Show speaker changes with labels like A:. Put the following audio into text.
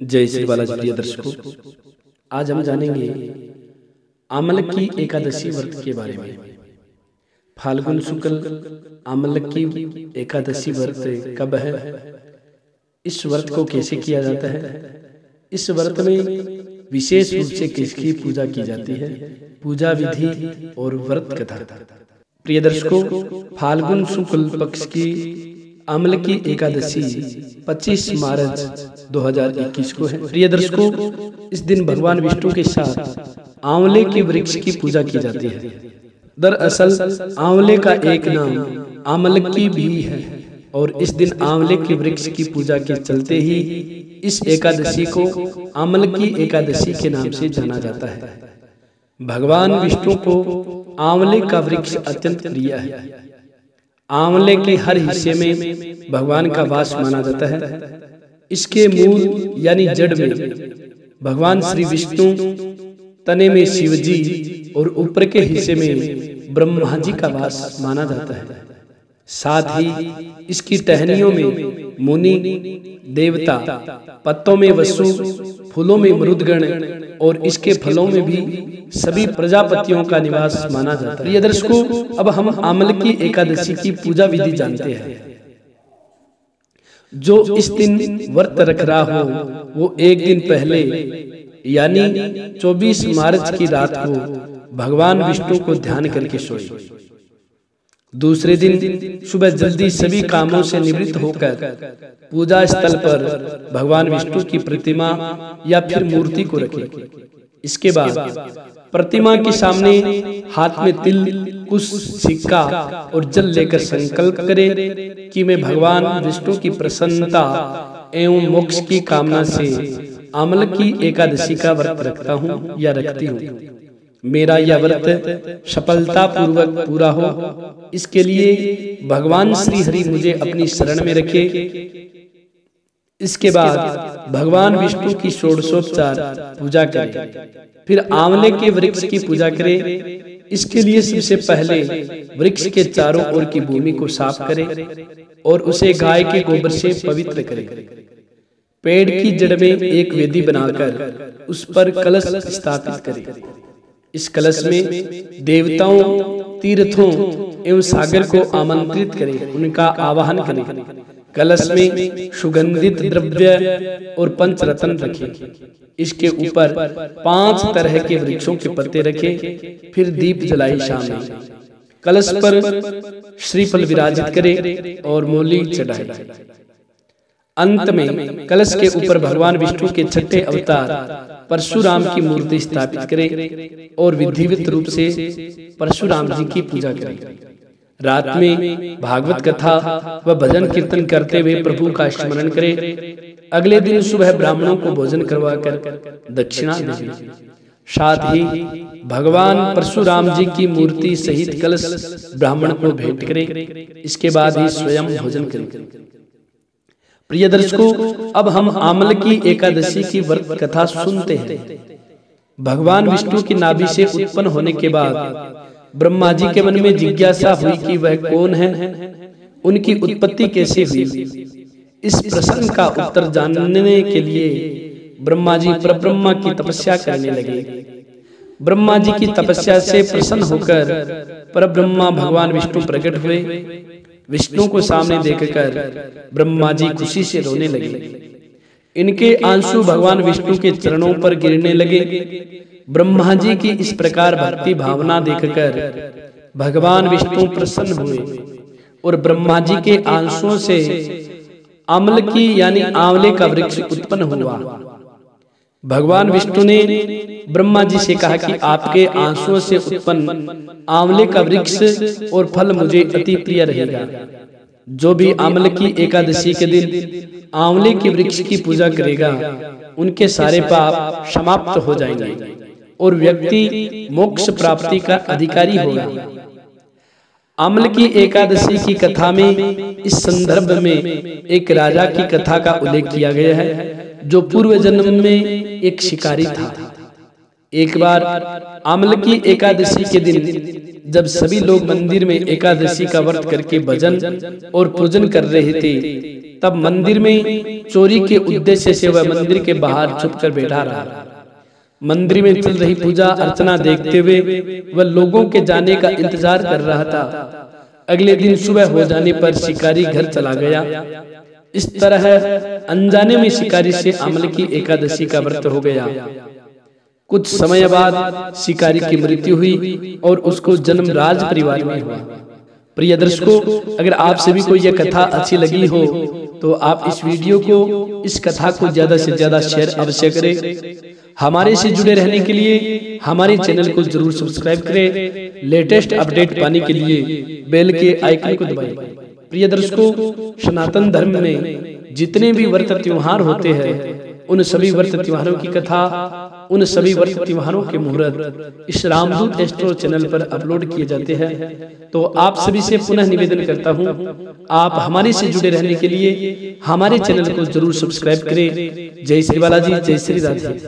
A: जय श्री बालाजी प्रिय दर्शकों, आज हम जानेंगे आमल की एकादशी व्रत के बारे में। फाल्गुन शुक्ल आमल की एकादशी व्रत कब है, इस व्रत को कैसे किया जाता है, इस व्रत में विशेष रूप से किसकी पूजा की जाती है, पूजा विधि और व्रत कथा। प्रिय दर्शकों, फाल्गुन शुक्ल पक्ष की आमल की एकादशी 25 मार्च 2021 को है। प्रिय दर्शकों, इस दिन भगवान विष्णु के साथ आंवले के वृक्ष की पूजा की जाती है। दरअसल आंवले का एक नाम आमलकी भी है और इस दिन आंवले के वृक्ष की पूजा के चलते ही इस एकादशी को आमलकी एकादशी के नाम से जाना जाता है। भगवान विष्णु को आंवले का वृक्ष अत्यंत प्रिय है। आंवले के हर हिस्से में भगवान का वास माना जाता है। इसके मूल यानी जड़ में भगवान श्री विष्णु, तने में शिव जी और ऊपर के हिस्से में ब्रह्मा जी का वास माना जाता है। साथ ही इसकी टहनियों में मुनि देवता, पत्तों में वसु, फूलों में मरुदगण और इसके फलों में भी सभी प्रजापतियों का निवास माना जाता है। प्रिय दर्शकों, अब हम आमल की एकादशी की पूजा विधि जानते हैं। जो इस दिन व्रत रख रहा हो वो एक दिन पहले यानी 24 मार्च की रात को भगवान विष्णु को ध्यान करके सोए। दूसरे दिन सुबह जल्दी सभी कामों से निवृत्त होकर पूजा स्थल पर भगवान विष्णु की प्रतिमा या फिर मूर्ति को रखें। इसके बाद प्रतिमा के सामने हाथ में तिल, कुश, सिक्का और जल लेकर संकल्प करें कि मैं भगवान विष्णु की प्रसन्नता एवं मोक्ष की कामना से आमल की एकादशी का व्रत रखता हूँ या रखती हूँ। मेरा यह व्रत सफलता पूर्वक पूरा हो, इसके लिए भगवान श्री हरि मुझे अपनी शरण में रखे। इसके बाद भगवान विष्णु की षोडशोपचार पूजा करें, फिर आंवले के वृक्ष की पूजा करें। इसके लिए सबसे पहले वृक्ष के चारों ओर की भूमि को साफ करें और उसे गाय के गोबर से पवित्र करें। पेड़ की जड़ में एक वेदी बनाकर उस पर कलश स्थापित करें। इस कलश में देवताओं, तीर्थों एवं सागर को आमंत्रित करें, उनका आवाहन करें। कलश में सुगंधित द्रव्य और पंचरत्न रखें। इसके ऊपर 5 तरह के वृक्षों के पत्ते रखें, फिर दीप जलाई शाम। कलश पर श्रीफल विराजित करें और मूली चढ़ाएं। अंत में कलश के ऊपर भगवान विष्णु के छठे अवतार परशुराम की मूर्ति स्थापित करें और विधिवत रूप से परशुराम जी की पूजा करें। रात में भागवत कथा व भजन कीर्तन करते हुए प्रभु का स्मरण करें। अगले दिन सुबह ब्राह्मणों को भोजन करवाकर दक्षिणा दें। साथ ही भगवान परशुराम जी की मूर्ति सहित कलश ब्राह्मण को भेंट करें। इसके बाद ही स्वयं भोजन करें। प्रिय दर्शकों, अब हम आमल की एकादशी की व्रत कथा सुनते हैं। भगवान विष्णु की नाभि से उत्पन्न होने के बाद ब्रह्मा जी के मन में जिज्ञासा हुई कि वह कौन है, उनकी उत्पत्ति कैसे हुई। इस प्रश्न का उत्तर जानने के लिए ब्रह्मा जी परब्रह्मा की तपस्या करने लगे। ब्रह्मा जी की तपस्या से प्रसन्न होकर परब्रह्मा भगवान विष्णु प्रकट हुए। विष्णु को सामने देखकर ब्रह्मा जी खुशी से रोने लगे। इनके आंसू भगवान विष्णु के चरणों पर गिरने लगे। ब्रह्मा जी की इस प्रकार भक्ति भावना देखकर भगवान विष्णु प्रसन्न हुए और ब्रह्मा जी के आंसुओं से आमल की यानी आंवले का वृक्ष उत्पन्न हुआ। भगवान विष्णु ने ब्रह्मा जी से कहा कि आपके आंसुओं से उत्पन्न आंवले का वृक्ष और फल मुझे अति प्रिय रहेगा। जो भी आमल की एकादशी के दिन आंवले के वृक्ष की पूजा करेगा, उनके सारे पाप समाप्त हो जाएंगे और व्यक्ति मोक्ष प्राप्ति का अधिकारी होगा। आमल की एकादशी की कथा में इस संदर्भ में एक राजा की कथा का उल्लेख किया गया है, जो पूर्व जन्म में एक शिकारी था। एक बार आमल की एकादशी के दिन जब सभी लोग मंदिर में एकादशी का व्रत करके भजन और पूजन कर रहे थे, तब मंदिर में चोरी के उद्देश्य से वह मंदिर के बाहर छुपकर बैठा रहा। मंदिर में चल रही पूजा अर्चना देखते हुए वह लोगों के जाने का इंतजार कर रहा था। अगले दिन सुबह हो जाने पर शिकारी घर चला गया। इस तरह अनजाने में शिकारी से आमले की एकादशी का व्रत हो गया। कुछ समय बाद शिकारी की मृत्यु हुई और उसको जन्म राज परिवार में हुआ। प्रिय दर्शकों, अगर आप सभी को यह कथा अच्छी लगी हो तो आप इस वीडियो को, इस कथा को ज्यादा से ज्यादा शेयर अवश्य करें। हमारे से जुड़े रहने के लिए हमारे चैनल को जरूर सब्सक्राइब करें। लेटेस्ट अपडेट पाने के लिए बेल के आइकन को दबाएं। प्रिय दर्शकों, सनातन धर्म में जितने भी व्रत त्योहार होते हैं उन सभी व्रत त्योहारों की कथा, उन सभी व्रत त्योहारों के मुहूर्त इस रामदूत एस्ट्रो चैनल पर अपलोड किए जाते हैं। तो आप सभी से पुनः निवेदन करता हूं, आप हमारे से जुड़े रहने के लिए हमारे चैनल को जरूर सब्सक्राइब करें। जय श्री बालाजी, जय श्री राधे।